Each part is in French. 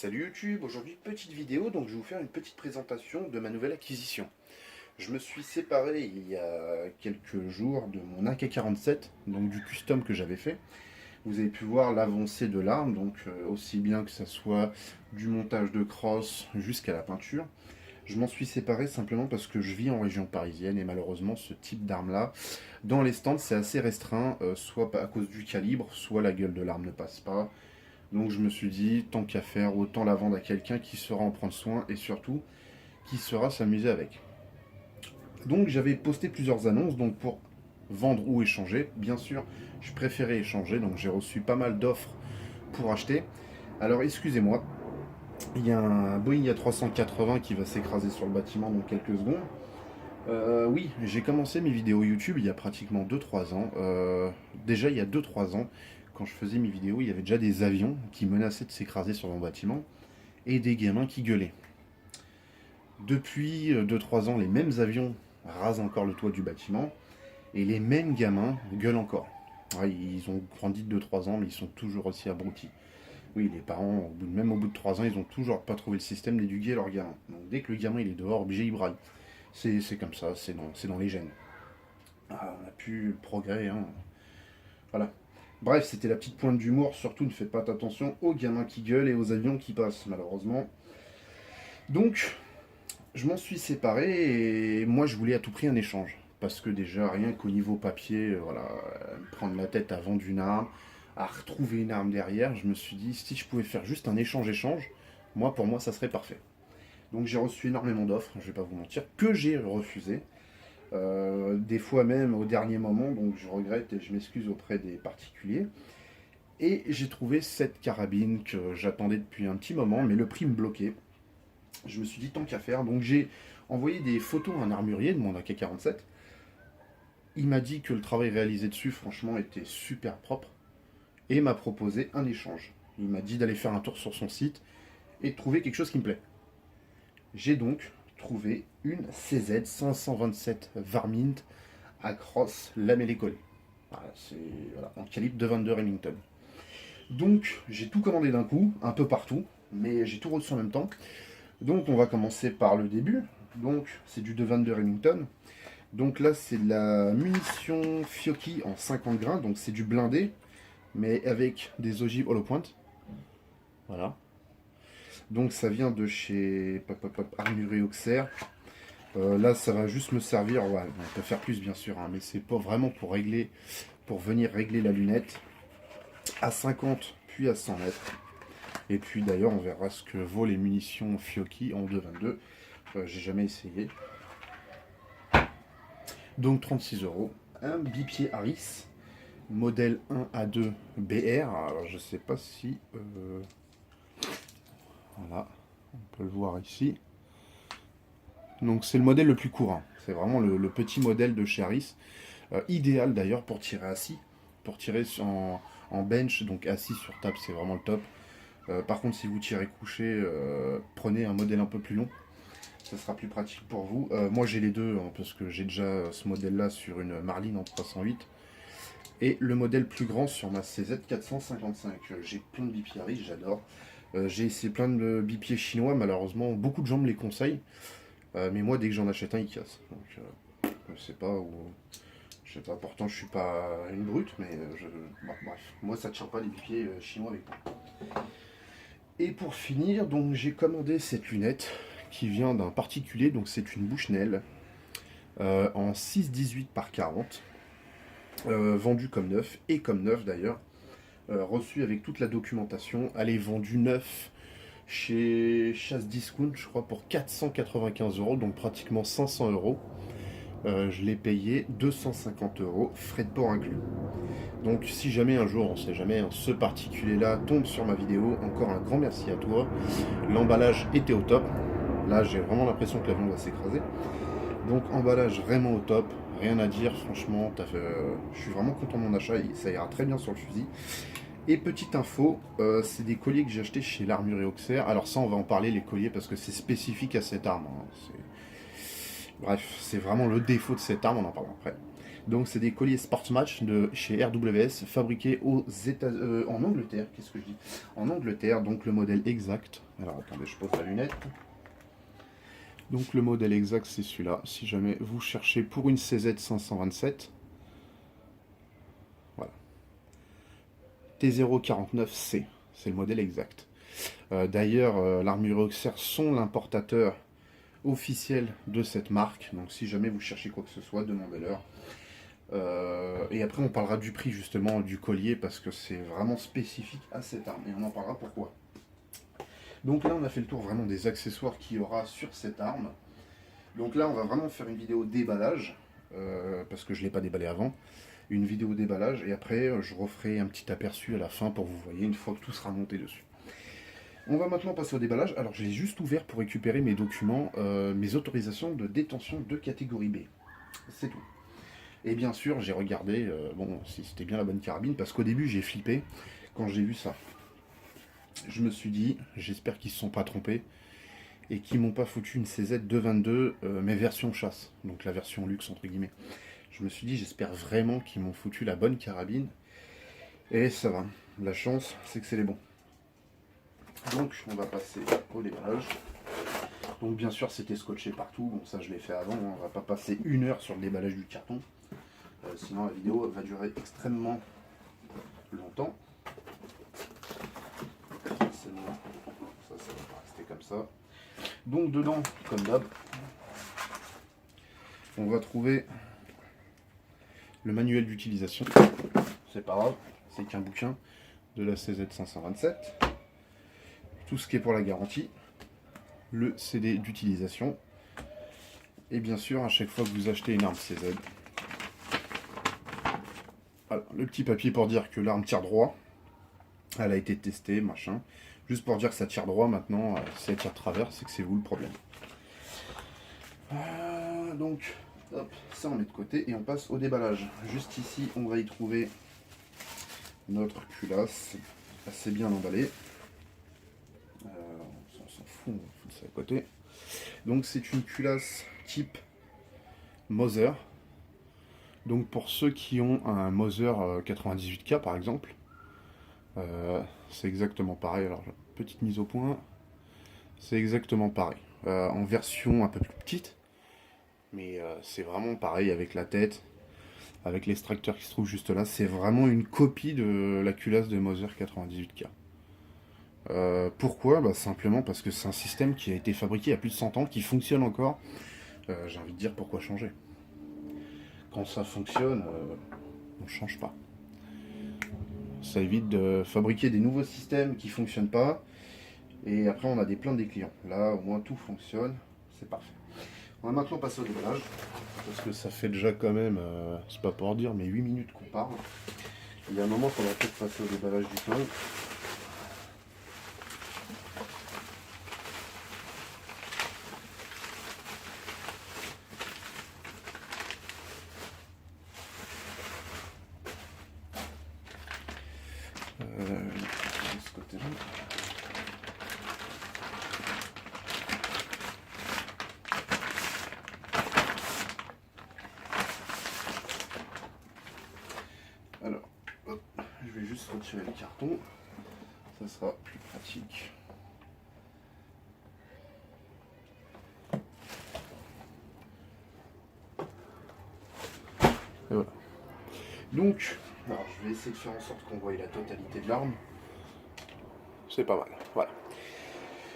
Salut YouTube, aujourd'hui petite vidéo, donc je vais vous faire une petite présentation de ma nouvelle acquisition. Je me suis séparé il y a quelques jours de mon AK-47, donc du custom que j'avais fait. Vous avez pu voir l'avancée de l'arme, donc aussi bien que ça soit du montage de crosse jusqu'à la peinture. Je m'en suis séparé simplement parce que je vis en région parisienne et malheureusement ce type d'arme là, dans les stands c'est assez restreint, soit à cause du calibre, soit la gueule de l'arme ne passe pas. Donc je me suis dit, tant qu'à faire, autant la vendre à quelqu'un qui saura en prendre soin et surtout qui saura s'amuser avec. Donc j'avais posté plusieurs annonces donc pour vendre ou échanger. Bien sûr, je préférais échanger, donc j'ai reçu pas mal d'offres pour acheter. Alors excusez-moi, il y a un Boeing A380 qui va s'écraser sur le bâtiment dans quelques secondes. Oui, j'ai commencé mes vidéos YouTube il y a pratiquement 2-3 ans. Déjà il y a 2-3 ans, quand je faisais mes vidéos, il y avait déjà des avions qui menaçaient de s'écraser sur mon bâtiment et des gamins qui gueulaient. Depuis 2-3 ans, les mêmes avions rasent encore le toit du bâtiment et les mêmes gamins gueulent encore. Ouais, ils ont grandi de 2-3 ans, mais ils sont toujours aussi abrutis. Oui, les parents, même au bout de 3 ans, ils n'ont toujours pas trouvé le système d'éduquer leur gamin. Donc dès que le gamin il est dehors, obligé, il braille. C'est comme ça, c'est dans les gènes. Ah, on a pu le progrès, hein. Voilà. Bref, c'était la petite pointe d'humour. Surtout, ne faites pas attention aux gamins qui gueulent et aux avions qui passent, malheureusement. Donc, je m'en suis séparé et moi, je voulais à tout prix un échange. Parce que déjà, rien qu'au niveau papier, voilà, me prendre la tête à vendre une arme, à retrouver une arme derrière, je me suis dit, si je pouvais faire juste un échange-échange, moi, pour moi, ça serait parfait. Donc j'ai reçu énormément d'offres, je vais pas vous mentir, que j'ai refusé. Des fois même au dernier moment, donc je regrette et je m'excuse auprès des particuliers. Et j'ai trouvé cette carabine que j'attendais depuis un petit moment, mais le prix me bloquait. Je me suis dit tant qu'à faire, donc j'ai envoyé des photos à un armurier de mon AK-47. Il m'a dit que le travail réalisé dessus, franchement, était super propre et m'a proposé un échange. Il m'a dit d'aller faire un tour sur son site et de trouver quelque chose qui me plaît. J'ai donc trouvé une CZ 527 Varmint à crosse lamellé collé. Voilà, c'est voilà, en calibre de 22 Remington. Donc j'ai tout commandé d'un coup, un peu partout, mais j'ai tout reçu en même temps. Donc on va commencer par le début. Donc c'est du 22 Remington. Donc là c'est de la munition Fiocchi en 50 grains, donc c'est du blindé, mais avec des ogives hollow point. Voilà. Donc ça vient de chez Armurerie Auxerre. Là ça va juste me servir, ouais, on peut faire plus bien sûr, hein, mais c'est pas vraiment pour venir régler la lunette à 50 puis à 100 mètres. Et puis d'ailleurs on verra ce que vaut les munitions Fiocchi en 2,22. J'ai jamais essayé. Donc 36 €. Un bipied Harris, modèle 1 à 2 BR. Alors je sais pas si... voilà, on peut le voir ici. Donc c'est le modèle le plus courant. C'est vraiment le petit modèle de chez Harris. Idéal d'ailleurs pour tirer assis. Pour tirer en bench, donc assis sur table, c'est vraiment le top. Par contre, si vous tirez couché, prenez un modèle un peu plus long. Ça sera plus pratique pour vous. Moi j'ai les deux, hein, parce que j'ai déjà ce modèle-là sur une Marlin en 308. Et le modèle plus grand sur ma CZ 455. J'ai plein de bipieds Harris, j'adore. J'ai essayé plein de bipieds chinois, malheureusement, beaucoup de gens me les conseillent. Mais moi, dès que j'en achète un, il casse. Donc, je sais pas où. Je sais pas, pourtant je suis pas une brute, mais bon, bref, moi ça tient pas les bipieds chinois avec moi. Et pour finir, donc j'ai commandé cette lunette qui vient d'un particulier, donc c'est une Bushnell en 6,18 par 40, vendue comme neuf, et comme neuf d'ailleurs, reçue avec toute la documentation. Elle est vendue neuf chez Chasse Discount, je crois, pour 495 €, donc pratiquement 500 €. Je l'ai payé 250 €, frais de port inclus. Donc si jamais un jour, on sait jamais, hein, ce particulier-là tombe sur ma vidéo, encore un grand merci à toi. L'emballage était au top. Là, j'ai vraiment l'impression que l'avion va s'écraser. Donc emballage vraiment au top, rien à dire, franchement, je suis vraiment content de mon achat, ça ira très bien sur le fusil. Et petite info, c'est des colliers que j'ai achetés chez l'Armurerie Auxerre. Alors ça, on va en parler, les colliers, parce que c'est spécifique à cette arme, hein. Bref, c'est vraiment le défaut de cette arme, on en parlera après. Donc c'est des colliers Sportsmatch de chez RWS, fabriqués en Angleterre. Qu'est-ce que je dis? En Angleterre, donc le modèle exact. Alors attendez, je pose la lunette. Donc le modèle exact c'est celui-là. Si jamais vous cherchez pour une CZ 527, voilà. T049C, c'est le modèle exact. D'ailleurs, l'armure Auxerre sont l'importateur officiel de cette marque. Donc si jamais vous cherchez quoi que ce soit, demandez-leur. Et après on parlera du prix justement du collier parce que c'est vraiment spécifique à cette arme et on en parlera pourquoi. Donc là on a fait le tour vraiment des accessoires qu'il y aura sur cette arme. Donc là on va vraiment faire une vidéo déballage parce que je ne l'ai pas déballé avant. Une vidéo déballage et après je referai un petit aperçu à la fin pour que vous voyez une fois que tout sera monté dessus. On va maintenant passer au déballage. Alors j'ai juste ouvert pour récupérer mes documents, mes autorisations de détention de catégorie B. C'est tout. Et bien sûr, j'ai regardé bon, si c'était bien la bonne carabine, parce qu'au début, j'ai flippé quand j'ai vu ça. Je me suis dit, j'espère qu'ils ne se sont pas trompés, et qu'ils m'ont pas foutu une CZ 222, mais version chasse, donc la version luxe, entre guillemets. Je me suis dit, j'espère vraiment qu'ils m'ont foutu la bonne carabine, et ça va. La chance, c'est que c'est les bons. Donc, on va passer au déballage. Donc, bien sûr, c'était scotché partout, bon, ça je l'ai fait avant, hein. On va pas passer 1 heure sur le déballage du carton. Sinon la vidéo va durer extrêmement longtemps. Ça va pas rester comme ça. Donc dedans, comme d'hab, on va trouver le manuel d'utilisation. C'est pas grave, c'est qu'un bouquin de la CZ 527. Tout ce qui est pour la garantie. Le CD d'utilisation. Et bien sûr, à chaque fois que vous achetez une arme CZ, alors, le petit papier pour dire que l'arme tire droit, elle a été testée, machin. Juste pour dire que ça tire droit maintenant, si elle tire travers, c'est que c'est vous le problème. Donc, hop, ça on met de côté et on passe au déballage. Juste ici, on va y trouver notre culasse, assez bien emballée. On s'en fout, on va foutre ça à côté. Donc c'est une culasse type Moser. Donc pour ceux qui ont un Moser 98K par exemple, c'est exactement pareil. Alors petite mise au point, c'est exactement pareil. En version un peu plus petite, mais c'est vraiment pareil avec la tête, avec l'extracteur qui se trouve juste là. C'est vraiment une copie de la culasse de Moser 98K. Pourquoi? Simplement parce que c'est un système qui a été fabriqué il y a plus de 100 ans, qui fonctionne encore. J'ai envie de dire pourquoi changer. Quand ça fonctionne, on ne change pas. Ça évite de fabriquer des nouveaux systèmes qui ne fonctionnent pas. Et après on a des plaintes des clients. Là au moins tout fonctionne, c'est parfait. On va maintenant passer au déballage. Parce que ça fait déjà quand même, c'est pas pour dire, mais 8 minutes qu'on parle. Il y a un moment qu'on va peut-être passer au déballage du flingue. De ce côté-là. Alors, hop, je vais juste retirer le carton, ça sera plus pratique. Et voilà. Donc, alors je vais essayer de faire en sorte qu'on voie la totalité de l'arme. C'est pas mal, voilà.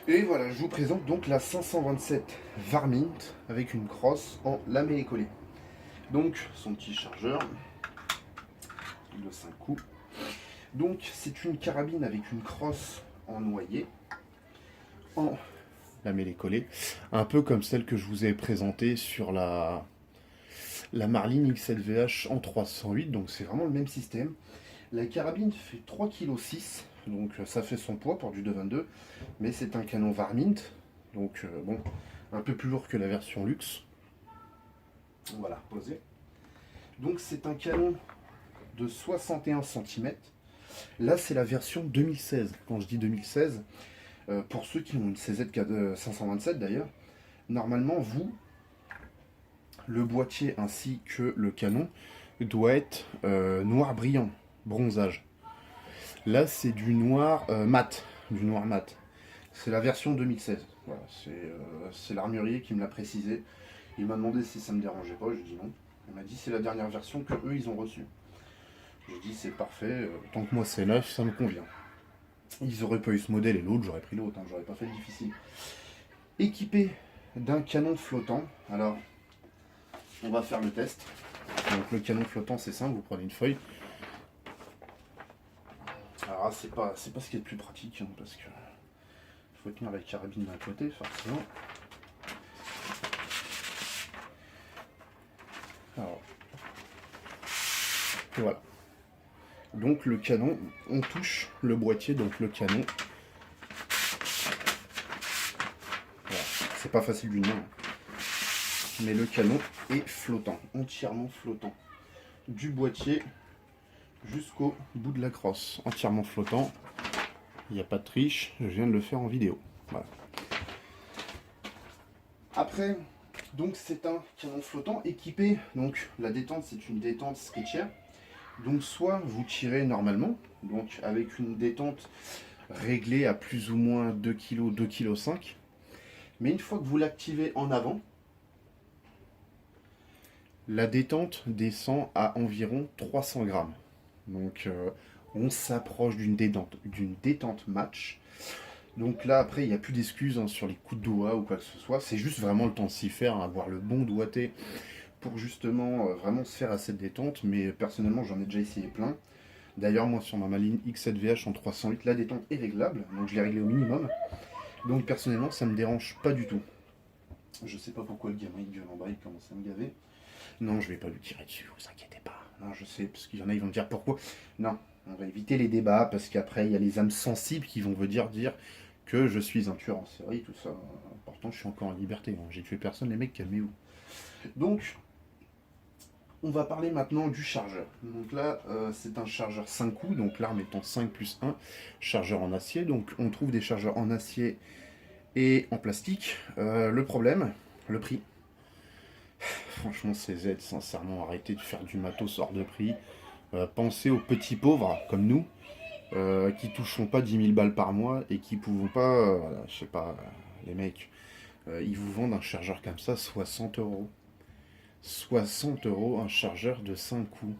Et voilà, je vous présente donc la 527 Varmint avec une crosse en lamellé collé. Donc, son petit chargeur de 5 coups. Donc, c'est une carabine avec une crosse en noyer, en lamellé collé, un peu comme celle que je vous ai présentée sur la Marlin X7VH en 308, donc c'est vraiment le même système. La carabine fait 3,6 kg, donc ça fait son poids pour du 2,22, mais c'est un canon Varmint, donc bon, un peu plus lourd que la version luxe. Voilà, posé. Donc c'est un canon de 61 cm. Là c'est la version 2016. Quand je dis 2016, pour ceux qui ont une CZ 527 d'ailleurs, normalement vous, le boîtier ainsi que le canon doit être noir brillant, bronzage. Là, c'est du noir mat, du noir mat. C'est la version 2016. Voilà, c'est l'armurier qui me l'a précisé. Il m'a demandé si ça me dérangeait pas, je dis non. Il m'a dit c'est la dernière version que eux ils ont reçue. J'ai dit c'est parfait, tant que moi c'est neuf, ça me convient. Ils auraient pas eu ce modèle et l'autre, j'aurais pris l'autre, hein, j'aurais pas fait le difficile. Équipé d'un canon flottant, alors on va faire le test. Donc le canon flottant c'est simple, vous prenez une feuille. Alors c'est pas ce qui est le plus pratique, hein, parce que il faut tenir la carabine d'un côté, forcément. Alors, et voilà. Donc le canon, on touche le boîtier, donc le canon. Voilà. C'est pas facile d'une main, mais le canon est flottant, entièrement flottant. Du boîtier jusqu'au bout de la crosse, entièrement flottant. Il n'y a pas de triche, je viens de le faire en vidéo. Voilà. Après, donc c'est un canon flottant équipé, donc la détente c'est une détente Sketcher. Donc soit vous tirez normalement, donc avec une détente réglée à plus ou moins 2 kg, 2,5 kg. Mais une fois que vous l'activez en avant, la détente descend à environ 300 grammes. Donc on s'approche d'une détente match. Donc là après il n'y a plus d'excuses hein, sur les coups de doigt ou quoi que ce soit. C'est juste vraiment le temps de s'y faire, hein, avoir le bon doigté pour justement vraiment se faire à cette détente. Mais personnellement j'en ai déjà essayé plein. D'ailleurs moi sur ma Maline X7VH en 308 la détente est réglable. Donc je l'ai réglé au minimum. Donc personnellement ça me dérange pas du tout. Je sais pas pourquoi le gamin il gueule en bas, il commence à me gaver. Non, je vais pas lui tirer dessus, vous inquiétez pas. Non, je sais, parce qu'il y en a, ils vont me dire pourquoi. Non, on va éviter les débats, parce qu'après, il y a les âmes sensibles qui vont dire que je suis un tueur en série, tout ça. Pourtant, je suis encore en liberté, hein. J'ai tué personne, les mecs, calmez-vous. Donc, on va parler maintenant du chargeur. Donc là, c'est un chargeur 5 coups, donc l'arme étant 5 plus 1, chargeur en acier. Donc, on trouve des chargeurs en acier et en plastique. Le problème, le prix. Franchement, CZ, sincèrement, arrêtez de faire du matos hors de prix. Pensez aux petits pauvres comme nous, qui toucheront pas 10 000 balles par mois et qui pouvons pas, je sais pas, les mecs, ils vous vendent un chargeur comme ça 60 euros. 60 euros, un chargeur de 5 coups.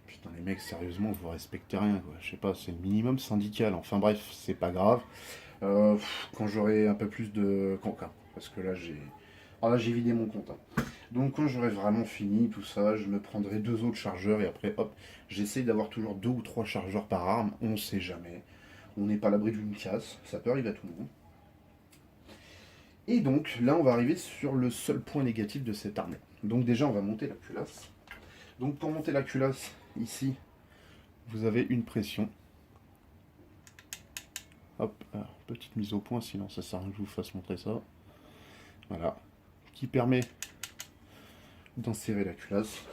Putain, les mecs, sérieusement, vous respectez rien, quoi. Je sais pas, c'est le minimum syndical. Enfin bref, c'est pas grave. Quand j'aurai un peu plus de... Parce que là, j'ai... Alors là, j'ai vidé mon compte. Hein. Donc quand j'aurai vraiment fini tout ça, je me prendrai 2 autres chargeurs et après, hop, j'essaye d'avoir toujours 2 ou 3 chargeurs par arme. On sait jamais. On n'est pas à l'abri d'une casse. Ça peut arriver à tout le monde. Et donc là, on va arriver sur le seul point négatif de cette arme. Donc déjà, on va monter la culasse. Donc pour monter la culasse, ici, vous avez une pression. Hop, petite mise au point, sinon ça sert à rien que je vous fasse montrer ça. Voilà. Qui permet d'insérer la culasse.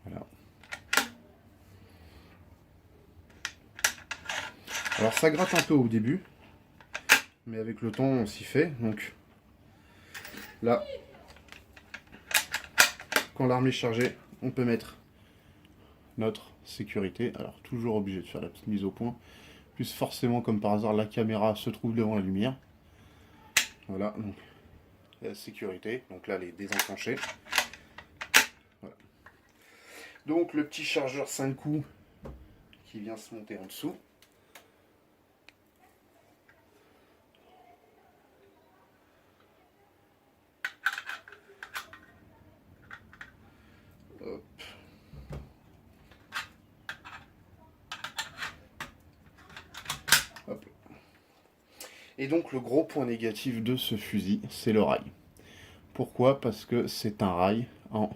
Voilà. Alors ça gratte un peu au début, mais avec le temps on s'y fait. Donc là, quand l'arme est chargée, on peut mettre notre sécurité. Alors toujours obligé de faire la petite mise au point. Plus forcément comme par hasard la caméra se trouve devant la lumière. Voilà, donc la sécurité. Donc là elle est désenclenchée. Voilà. Donc le petit chargeur 5 coups qui vient se monter en dessous. Hop. Hop. Et donc le gros point négatif de ce fusil, c'est le rail. Pourquoi? Parce que c'est un rail en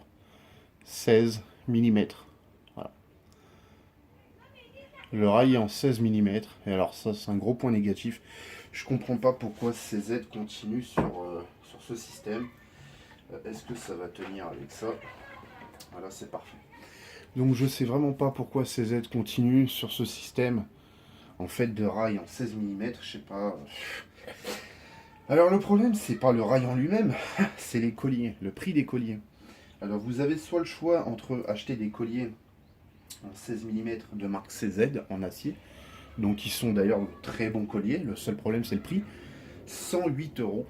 16 mm. Voilà. Le rail est en 16 mm. Et alors ça, c'est un gros point négatif. Je comprends pas pourquoi CZ continue sur ce système. Est-ce que ça va tenir avec ça? Voilà, c'est parfait. Donc je sais vraiment pas pourquoi CZ continue sur ce système en fait de rail en 16 mm. Je sais pas. Alors le problème, c'est pas le rail en lui-même, c'est les colliers, le prix des colliers. Alors vous avez soit le choix entre acheter des colliers en 16 mm de marque CZ en acier, donc qui sont d'ailleurs de très bons colliers, le seul problème c'est le prix, 108 euros,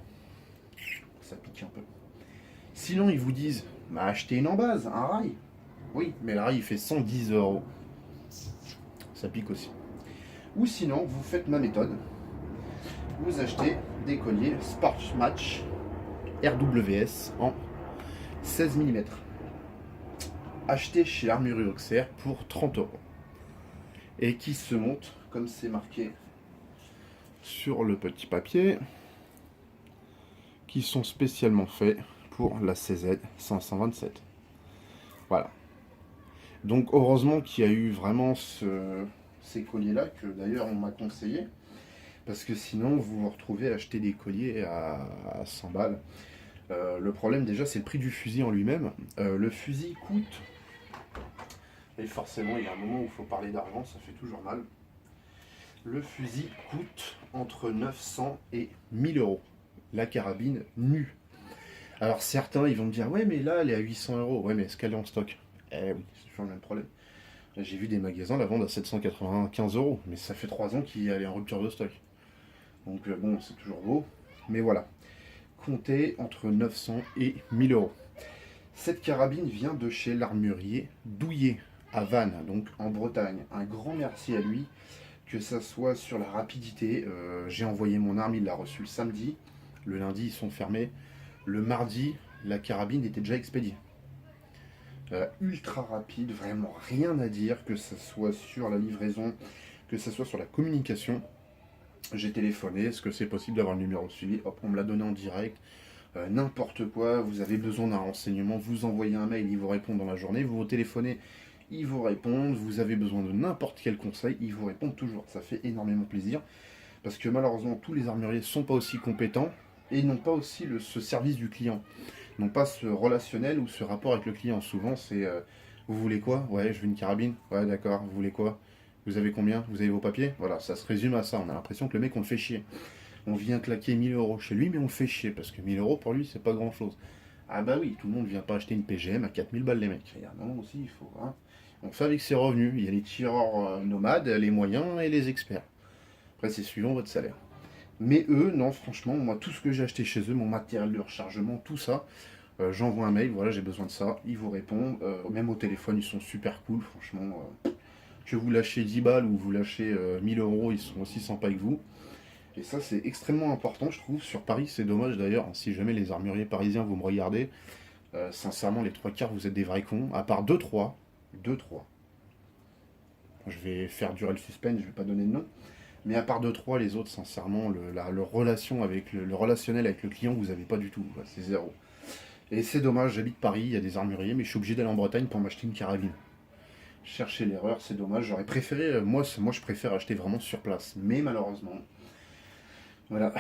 ça pique un peu. Sinon ils vous disent, bah, achetez une en base, un rail. Oui, mais le rail il fait 110 euros, ça pique aussi. Ou sinon vous faites ma méthode, vous achetez des colliers Sports Match RWS en 16 mm, acheté chez l'Armurerie Auxerre pour 30 euros. Et qui se montent, comme c'est marqué sur le petit papier, qui sont spécialement faits pour la CZ 527. Voilà. Donc heureusement qu'il y a eu vraiment ces colliers-là, que d'ailleurs on m'a conseillé, parce que sinon vous vous retrouvez à acheter des colliers à 100 balles. Le problème déjà c'est le prix du fusil en lui-même. Le fusil coûte, et forcément il y a un moment où il faut parler d'argent, ça fait toujours mal. Le fusil coûte entre 900 et 1000 euros. La carabine nue. Alors certains ils vont me dire ouais mais là elle est à 800 euros. Ouais mais est-ce qu'elle est en stock? Eh oui, c'est toujours le même problème. J'ai vu des magasins la vendre à 795 euros, mais ça fait 3 ans qu'il est en rupture de stock. Donc bon, c'est toujours beau, mais voilà. Comptez entre 900 et 1000 euros. Cette carabine vient de chez l'armurier Douillet, à Vannes, donc en Bretagne. Un grand merci à lui, que ça soit sur la rapidité. J'ai envoyé mon arme, il l'a reçu le samedi. Le lundi, ils sont fermés. Le mardi, la carabine était déjà expédiée. Ultra rapide, vraiment rien à dire, que ce soit sur la livraison, que ce soit sur la communication. J'ai téléphoné, est-ce que c'est possible d'avoir le numéro de suivi? Hop, on me l'a donné en direct. N'importe quoi, vous avez besoin d'un renseignement, vous envoyez un mail, ils vous répondent dans la journée, vous téléphonez, ils vous répondent, vous avez besoin de n'importe quel conseil, ils vous répondent toujours. Ça fait énormément plaisir, parce que malheureusement, tous les armuriers ne sont pas aussi compétents, et n'ont pas aussi ce service du client. N'ont pas ce relationnel ou ce rapport avec le client. Souvent, c'est vous voulez quoi? Ouais, je veux une carabine. Ouais, d'accord, vous voulez quoi? Vous avez combien? Vous avez vos papiers? Voilà, ça se résume à ça. On a l'impression que le mec, on le fait chier. On vient claquer 1000 euros chez lui, mais on le fait chier, parce que 1000 euros pour lui, c'est pas grand chose. Ah bah oui, tout le monde vient pas acheter une PGM à 4000 balles, les mecs. Il y a un moment aussi, il faut. Hein. On fait avec ses revenus. Il y a les tireurs nomades, les moyens et les experts. Après, c'est suivant votre salaire. Mais eux, non, franchement, moi, tout ce que j'ai acheté chez eux, mon matériel de rechargement, tout ça, j'envoie un mail, voilà, j'ai besoin de ça, ils vous répondent. Même au téléphone, ils sont super cool, franchement. Que vous lâchez 10 balles ou vous lâchez 1000 euros, ils sont aussi sympas avec vous. Et ça, c'est extrêmement important, je trouve. Sur Paris, c'est dommage d'ailleurs, si jamais les armuriers parisiens, vous me regardez, sincèrement, les trois quarts, vous êtes des vrais cons, à part 2-3. 2-3. Je vais faire durer le suspense, je vais pas donner de nom. Mais à part 2-3, les autres, sincèrement, le relation avec le relationnel avec le client, vous n'avez pas du tout. C'est zéro. Et c'est dommage, j'habite Paris, il y a des armuriers, mais je suis obligé d'aller en Bretagne pour m'acheter une carabine. Chercher l'erreur, c'est dommage. J'aurais préféré, moi je préfère acheter vraiment sur place. Mais malheureusement, voilà,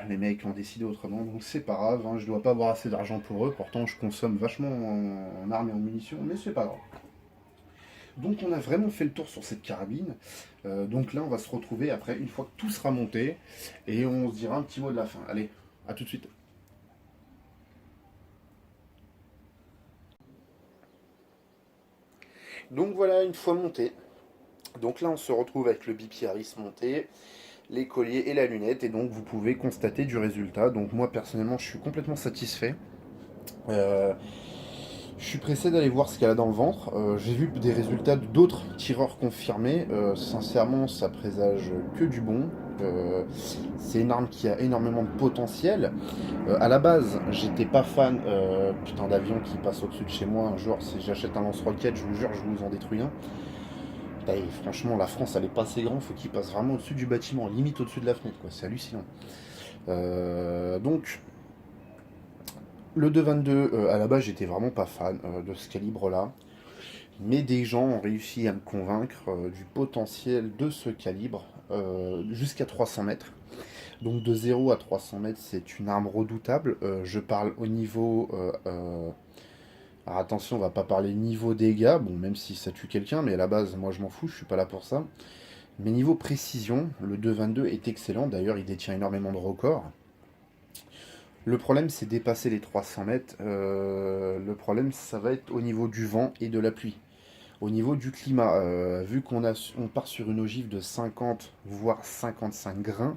les mecs ont décidé autrement, donc c'est pas grave. Hein, je dois pas avoir assez d'argent pour eux. Pourtant, je consomme vachement en armes et en munitions, mais c'est pas grave. Donc on a vraiment fait le tour sur cette carabine. Donc là, on va se retrouver après, une fois que tout sera monté, et on se dira un petit mot de la fin. Allez, à tout de suite. Donc voilà, une fois monté. Donc là, on se retrouve avec le bipiaris monté, les colliers et la lunette, et donc vous pouvez constater du résultat. Donc moi, personnellement, je suis complètement satisfait. Euh, Je suis pressé d'aller voir ce qu'elle a dans le ventre. J'ai vu des résultats d'autres tireurs confirmés. Sincèrement, ça présage que du bon. C'est une arme qui a énormément de potentiel. À la base, j'étais pas fan putain d'avion qui passe au-dessus de chez moi. Un jour, si j'achète un lance-roquette, je vous jure, je vous en détruis un. Putain, et franchement, la France, elle est pas assez grande. Faut qu'il passe vraiment au-dessus du bâtiment, limite au-dessus de la fenêtre. Quoi. C'est hallucinant. Donc, le 2,22, à la base, j'étais vraiment pas fan de ce calibre-là. Mais des gens ont réussi à me convaincre du potentiel de ce calibre jusqu'à 300 mètres. Donc de 0 à 300 mètres, c'est une arme redoutable. Je parle au niveau... alors attention, on va pas parler niveau dégâts, bon, même si ça tue quelqu'un, mais à la base, moi je m'en fous, je suis pas là pour ça. Mais niveau précision, le 2,22 est excellent. D'ailleurs, il détient énormément de records. Le problème, c'est dépasser les 300 mètres. Le problème, ça va être au niveau du vent et de la pluie. Au niveau du climat, vu on part sur une ogive de 50 voire 55 grains,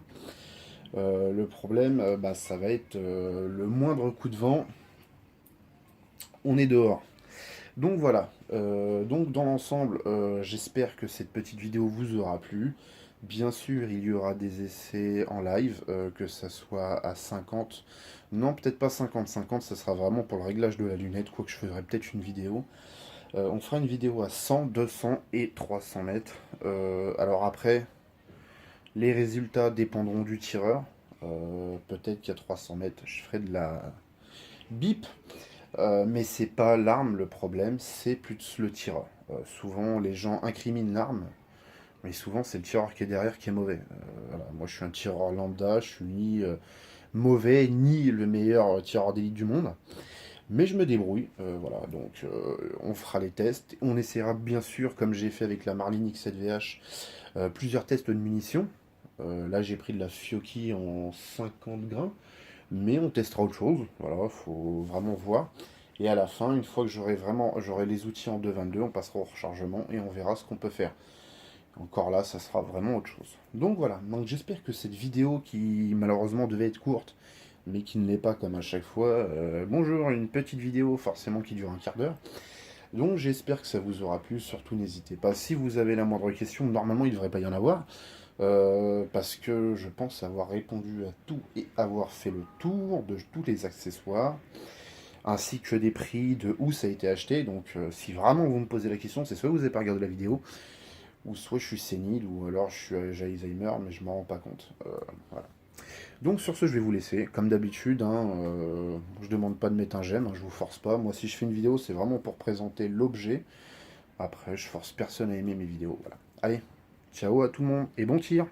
le problème, bah, ça va être le moindre coup de vent, on est dehors. Donc voilà, donc dans l'ensemble, j'espère que cette petite vidéo vous aura plu. Bien sûr, il y aura des essais en live, que ça soit à 50. Non, peut-être pas 50. 50, ça sera vraiment pour le réglage de la lunette, quoique je ferai peut-être une vidéo. On fera une vidéo à 100, 200 et 300 mètres. Alors après, les résultats dépendront du tireur. Peut-être qu'à 300 mètres, je ferai de la bip. Mais c'est pas l'arme le problème, c'est plus le tireur. Souvent, les gens incriminent l'arme, mais souvent, c'est le tireur qui est derrière qui est mauvais. Voilà. Moi, je suis un tireur lambda, je suis ni mauvais, ni le meilleur tireur d'élite du monde. Mais je me débrouille, voilà, donc on fera les tests. On essaiera bien sûr, comme j'ai fait avec la Marlin X7VH, plusieurs tests de munitions. Là, j'ai pris de la Fiocchi en 50 grains, mais on testera autre chose. Voilà, faut vraiment voir. Et à la fin, une fois que j'aurai les outils en 2.22, on passera au rechargement et on verra ce qu'on peut faire. Encore là, ça sera vraiment autre chose. Donc voilà, donc j'espère que cette vidéo qui malheureusement devait être courte, mais qui ne l'est pas comme à chaque fois. Bonjour, une petite vidéo forcément qui dure un quart d'heure. Donc j'espère que ça vous aura plu, surtout n'hésitez pas. Si vous avez la moindre question, normalement il ne devrait pas y en avoir, parce que je pense avoir répondu à tout et avoir fait le tour de tous les accessoires, ainsi que des prix, de où ça a été acheté. Donc si vraiment vous me posez la question, c'est soit vous n'avez pas regardé la vidéo, ou soit je suis sénile, ou alors j'ai Alzheimer, mais je m'en rends pas compte. Voilà. Donc sur ce, je vais vous laisser. Comme d'habitude, hein, je demande pas de mettre un j'aime, hein, je vous force pas. Moi, si je fais une vidéo, c'est vraiment pour présenter l'objet. Après, je force personne à aimer mes vidéos. Voilà. Allez, ciao à tout le monde et bon tir!